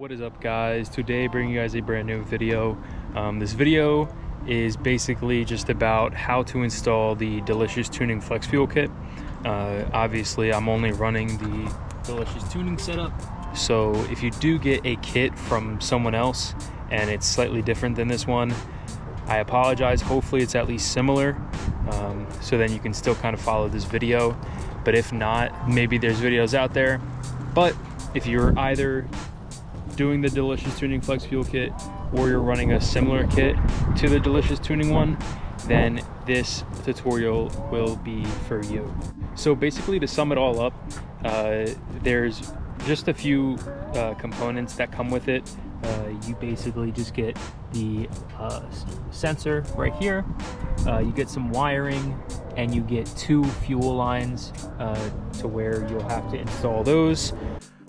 What is up, guys? Today bringing you guys a brand new video. This video is basically just about how to install the Delicious Tuning Flex Fuel Kit. Obviously I'm only running the Delicious Tuning setup, so if you do get a kit from someone else and it's slightly different than this one, I apologize. Hopefully it's at least similar, so then you can still kind of follow this video. But if not, maybe there's videos out there. But if you're either doing the Delicious Tuning Flex Fuel Kit or you're running a similar kit to the Delicious Tuning one, then this tutorial will be for you. So basically, to sum it all up, there's just a few components that come with it. You basically just get the sensor right here, you get some wiring, and you get 2 fuel lines to where you'll have to install those.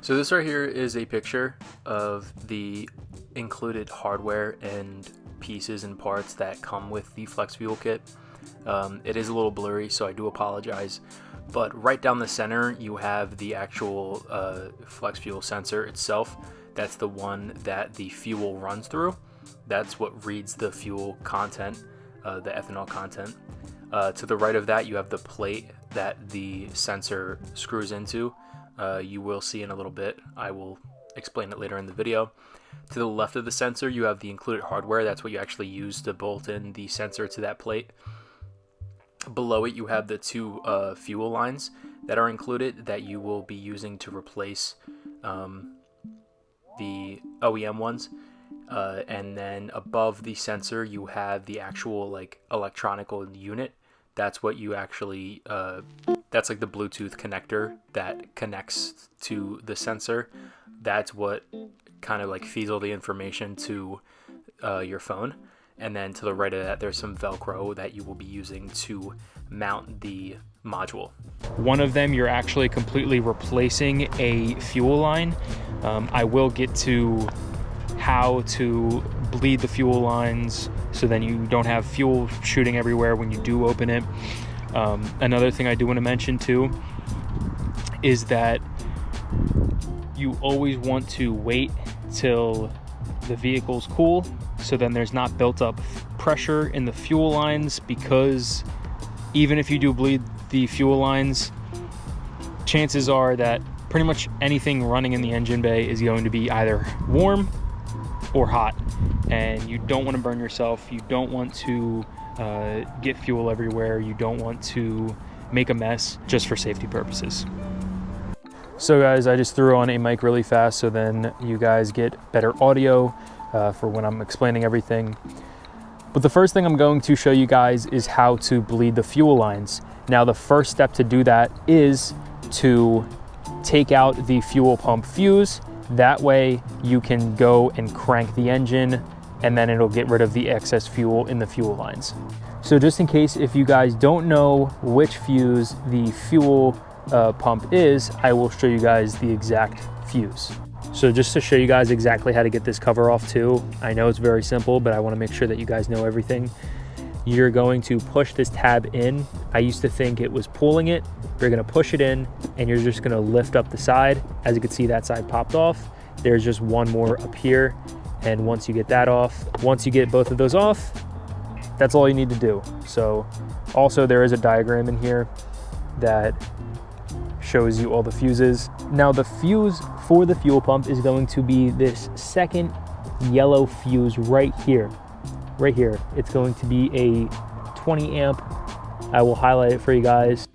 So this right here is a picture of the included hardware and pieces and parts that come with the Flex Fuel Kit. It is a little blurry, so I do apologize. But right down the center, you have the actual Flex Fuel sensor itself. That's the one that the fuel runs through. That's what reads the fuel content, the ethanol content. To the right of that, you have the plate that the sensor screws into. You will see in a little bit. I will explain it later in the video. To the left of the sensor, you have the included hardware. That's what you actually use to bolt in the sensor to that plate. Below it, you have the 2 fuel lines that are included that you will be using to replace the OEM ones. And then above the sensor, you have the actual electronic unit. That's what you actually, that's like the Bluetooth connector that connects to the sensor. That's what kind of feeds all the information to your phone. And then to the right of that, there's some Velcro that you will be using to mount the module. One of them, you're actually completely replacing a fuel line. I will get to how to bleed the fuel lines so then you don't have fuel shooting everywhere when you do open it. Another thing I do want to mention too is that you always want to wait till the vehicle's cool, so then there's not built up pressure in the fuel lines, because even if you do bleed the fuel lines, chances are that pretty much anything running in the engine bay is going to be either warm or hot, and you don't want to burn yourself. You don't want to get fuel everywhere. You don't want to make a mess, just for safety purposes. So guys, I just threw on a mic really fast so then you guys get better audio for when I'm explaining everything. But the first thing I'm going to show you guys is how to bleed the fuel lines. Now the first step to do that is to take out the fuel pump fuse. That way you can go and crank the engine, and then it'll get rid of the excess fuel in the fuel lines. So just in case if you guys don't know which fuse the fuel pump is, I will show you guys the exact fuse. So just to show you guys exactly how to get this cover off too, I know it's very simple, but I want to make sure that you guys know everything. You're going to push this tab in. I used to think it was pulling it. You're going to push it in, and you're just going to lift up the side. As you can see, that side popped off. There's just one more up here, and once you get that off, once you get both of those off, that's all you need to do. So also there is a diagram in here that shows you all the fuses. Now the fuse for the fuel pump is going to be this second yellow fuse right here. Right here. It's going to be a 20 amp. I will highlight it for you guys.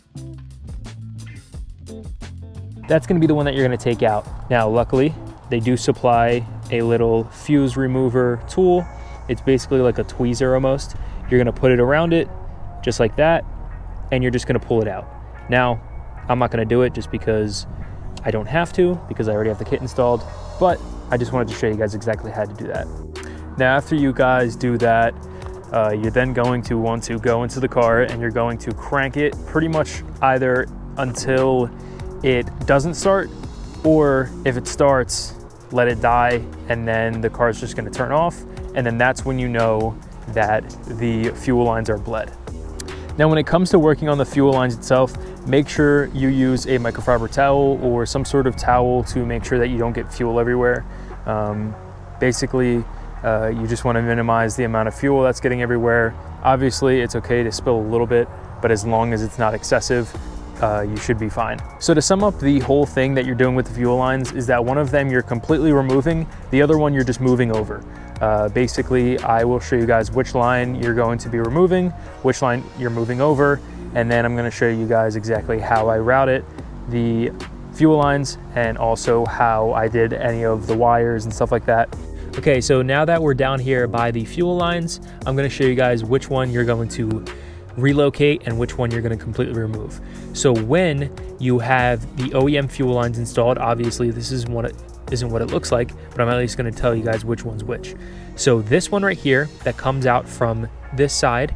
That's going to be the one that you're going to take out. Now luckily they do supply a little fuse remover tool. It's basically like a tweezer almost. You're going to put it around it just like that, and you're just going to pull it out. Now I'm not going to do it just because I don't have to, because I already have the kit installed, but I just wanted to show you guys exactly how to do that. Now after you guys do that, you're then going to want to go into the car and you're going to crank it pretty much either until it doesn't start, or if it starts, let it die, and then the car is just going to turn off, and then that's when you know that the fuel lines are bled. Now when it comes to working on the fuel lines itself, make sure you use a microfiber towel or some sort of towel to make sure that you don't get fuel everywhere. Basically, you just want to minimize the amount of fuel that's getting everywhere. Obviously, it's okay to spill a little bit, but as long as it's not excessive, you should be fine. So to sum up the whole thing that you're doing with the fuel lines is that one of them you're completely removing, the other one you're just moving over. Basically, I will show you guys which line you're going to be removing, which line you're moving over, and then I'm going to show you guys exactly how I route it, the fuel lines, and also how I did any of the wires and stuff like that. Okay, so now that we're down here by the fuel lines, I'm going to show you guys which one you're going to relocate and which one you're going to completely remove. So when you have the OEM fuel lines installed, obviously this isn't what it looks like, but I'm at least going to tell you guys which one's which. So this one right here that comes out from this side,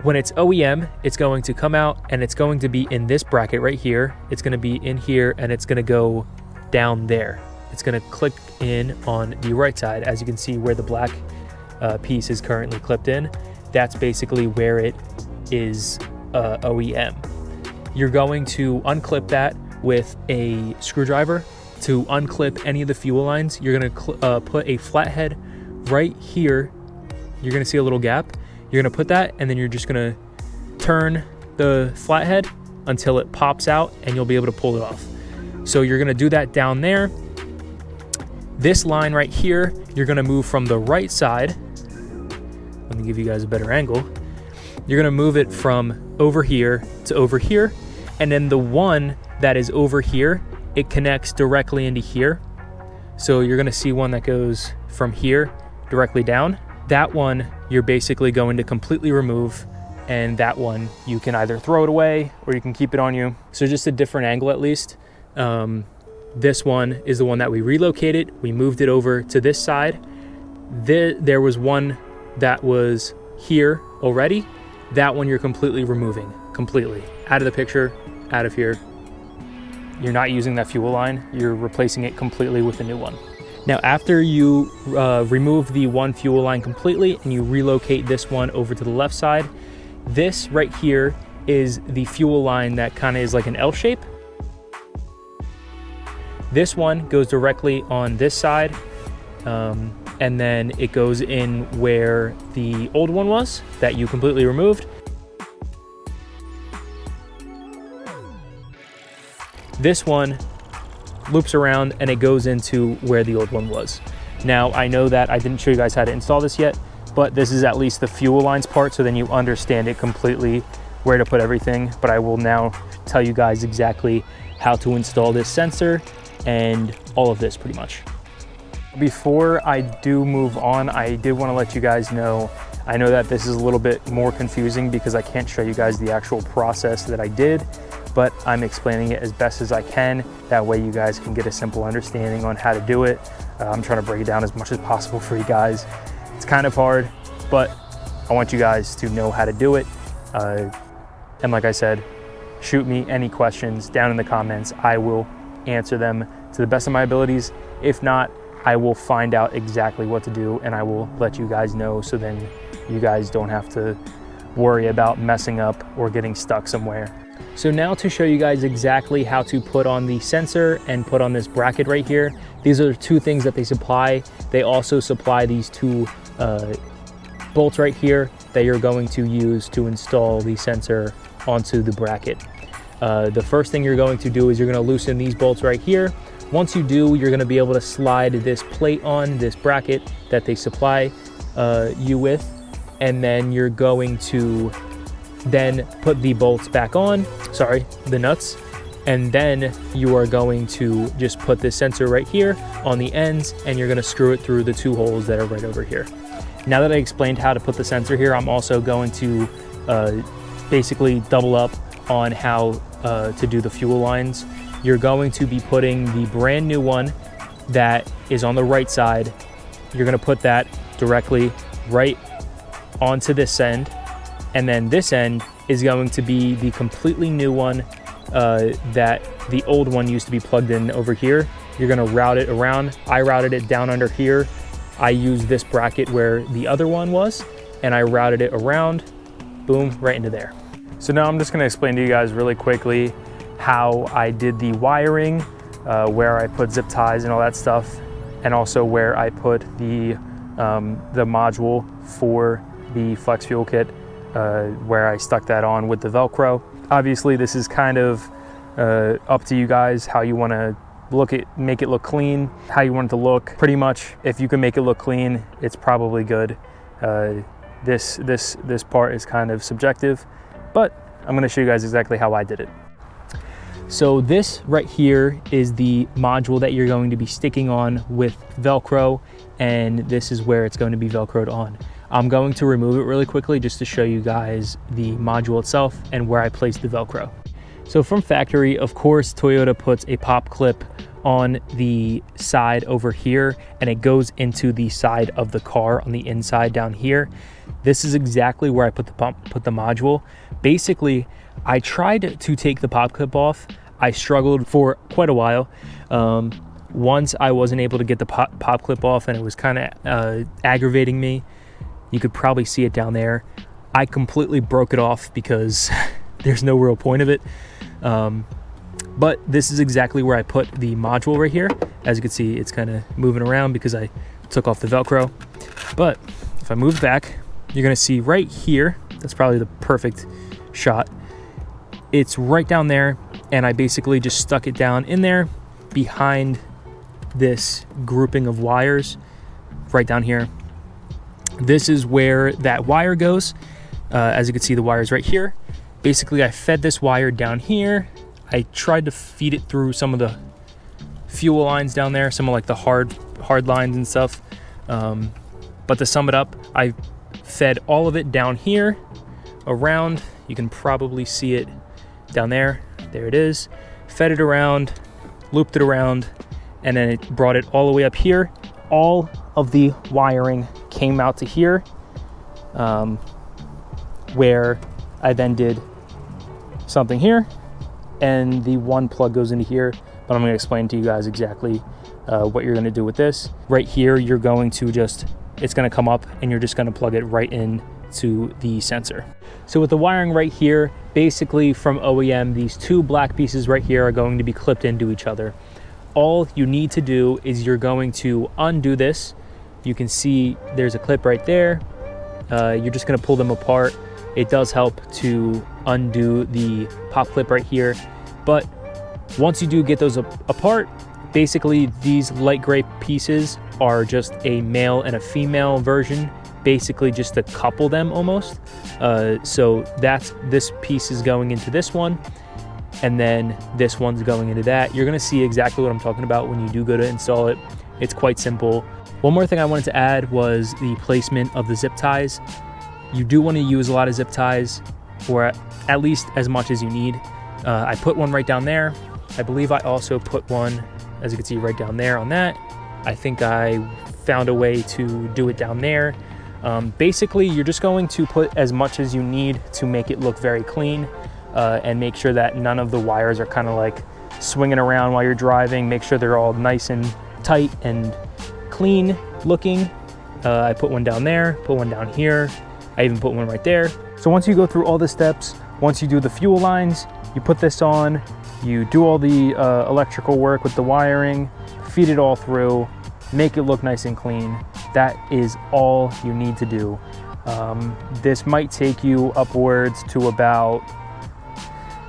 when it's OEM, it's going to come out and it's going to be in this bracket right here. It's going to be in here and it's going to go down there. It's going to click in on the right side. As you can see where the black piece is currently clipped in, that's basically where it is OEM. You're going to unclip that with a screwdriver. To unclip any of the fuel lines, you're going to put a flathead right here. You're going to see a little gap. You're going to put that, and then you're just going to turn the flathead until it pops out, and you'll be able to pull it off. So you're going to do that down there. This line right here, you're going to move from the right side. Let me give you guys a better angle. You're going to move it from over here to over here, and then the one that is over here, it connects directly into here. So you're going to see one that goes from here directly down. That one you're basically going to completely remove, and that one you can either throw it away or you can keep it on you. So just a different angle at least. This one is the one that we relocated. We moved it over to this side. There was one that was here already. That one you're completely removing, completely out of the picture, out of here. You're not using that fuel line. You're replacing it completely with a new one. Now, after you remove the one fuel line completely and you relocate this one over to the left side, this right here is the fuel line that kind of is like an L shape. This one goes directly on this side, and then it goes in where the old one was that you completely removed. This one loops around and it goes into where the old one was. Now, I know that I didn't show you guys how to install this yet, but this is at least the fuel lines part, so then you understand it completely, where to put everything. But I will now tell you guys exactly how to install this sensor and all of this pretty much. Before I do move on, I did want to let you guys know, I know that this is a little bit more confusing because I can't show you guys the actual process that I did, but I'm explaining it as best as I can. That way you guys can get a simple understanding on how to do it. I'm trying to break it down as much as possible for you guys. It's kind of hard, but I want you guys to know how to do it. And like I said, shoot me any questions down in the comments. I will answer them to the best of my abilities. If not, I will find out exactly what to do and I will let you guys know, so then you guys don't have to worry about messing up or getting stuck somewhere. So now to show you guys exactly how to put on the sensor and put on this bracket right here. These are the two things that they supply. They also supply these two bolts right here that you're going to use to install the sensor onto the bracket. The first thing you're going to do is you're going to loosen these bolts right here. Once you do, you're going to be able to slide this plate on this bracket that they supply you with, and then you're going to then put the bolts back on, the nuts, and then you are going to just put this sensor right here on the ends, and you're going to screw it through the two holes that are right over here. Now that I explained how to put the sensor here, I'm also going to basically double up on how to do the fuel lines. You're going to be putting the brand new one that is on the right side. You're going to put that directly right onto this end, and then this end is going to be the completely new one that the old one used to be plugged in over here. You're going to route it around. I routed it down under here. I used this bracket where the other one was, and I routed it around, boom, right into there. So now I'm just going to explain to you guys really quickly how I did the wiring where I put zip ties and all that stuff, and also where I put the module for the flex fuel kit, where I stuck that on with the Velcro. Obviously, this is kind of up to you guys how you want to make it look clean, how you want it to look. Pretty much, if you can make it look clean, it's probably good. This part is kind of subjective, but I'm going to show you guys exactly how I did it. So this right here is the module that you're going to be sticking on with Velcro, and this is where it's going to be Velcroed on. I'm going to remove it really quickly just to show you guys the module itself and where I placed the Velcro. So from factory, of course, Toyota puts a pop clip on the side over here, and it goes into the side of the car on the inside down here. This is exactly where I put the module. Basically, I tried to take the pop clip off. I struggled for quite a while. Once I wasn't able to get the pop clip off, and it was kind of aggravating me. You could probably see it down there. I completely broke it off because there's no real point of it. But this is exactly where I put the module right here. As you can see, it's kind of moving around because I took off the Velcro. But if I move back, you're gonna see right here, that's probably the perfect shot. It's right down there, and I basically just stuck it down in there behind this grouping of wires right down here. This is where that wire goes. As you can see, the wire's right here. Basically, I fed this wire down here. I tried to feed it through some of the fuel lines down there, some of like the hard lines and stuff. But to sum it up, I fed all of it down here around. You can probably see it down there. There it is. Fed it around, looped it around, and then it brought it all the way up here. All of the wiring came out to here, where I then did something here, and the one plug goes into here. But I'm going to explain to you guys exactly what you're going to do with this. Right here, you're going to it's going to come up, and you're just going to plug it right in to the sensor. So with the wiring right here, basically from OEM, these two black pieces right here are going to be clipped into each other. All you need to do is you're going to undo this. You can see there's a clip right there. You're just going to pull them apart. It does help to undo the pop clip right here. But once you do get those apart, basically these light gray pieces are just a male and a female version, basically just to couple them almost. So this piece is going into this one, and then this one's going into that. You're gonna see exactly what I'm talking about when you do go to install it. It's quite simple. One more thing I wanted to add was the placement of the zip ties. You do want to use a lot of zip ties, or at least as much as you need. I put one right down there. I believe I also put one, as you can see, right down there on that. I think I found a way to do it down there. Basically, you're just going to put as much as you need to make it look very clean, and make sure that none of the wires are kind of like swinging around while you're driving. Make sure they're all nice and tight and clean looking. I put one down there, put one down here. I even put one right there. So once you go through all the steps, once you do the fuel lines, you put this on, you do all the electrical work with the wiring, feed it all through, make it look nice and clean. That is all you need to do. This might take you upwards to about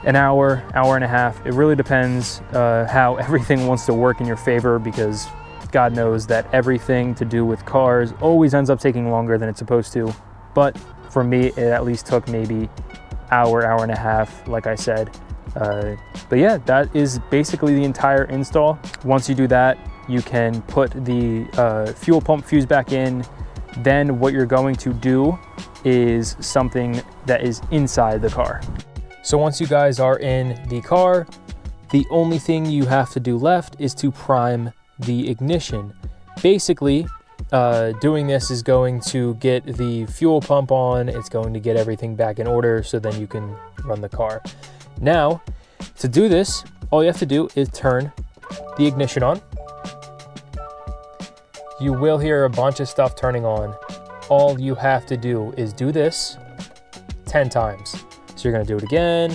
an hour, hour and a half. It really depends how everything wants to work in your favor, because God knows that everything to do with cars always ends up taking longer than it's supposed to. But for me, it at least took maybe hour and a half, like I said. But yeah, that is basically the entire install. Once you do that, you can put the fuel pump fuse back in. Then what you're going to do is something that is inside the car. So once you guys are in the car, the only thing you have to do left is to prime the ignition. Basically, doing this is going to get the fuel pump on. It's going to get everything back in order, so then you can run the car. Now, to do this, all you have to do is turn the ignition on. You will hear a bunch of stuff turning on. All you have to do is do this 10 times. So you're gonna do it again,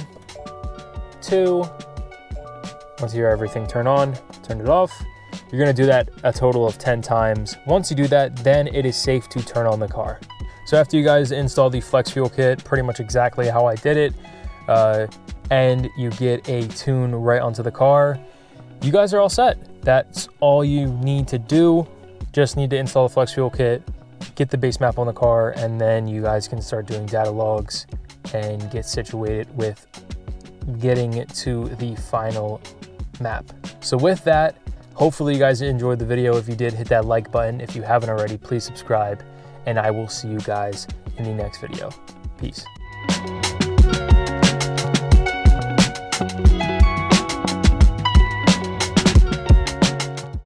2, Once you hear everything turn on, turn it off. You're gonna do that a total of 10 times. Once you do that, then it is safe to turn on the car. So after you guys install the flex fuel kit, pretty much exactly how I did it, and you get a tune right onto the car, you guys are all set. That's all you need to do. Just need to install the flex fuel kit, get the base map on the car, and then you guys can start doing data logs and get situated with getting it to the final map. So with that, hopefully you guys enjoyed the video. If you did, hit that like button. If you haven't already, please subscribe, and I will see you guys in the next video. Peace.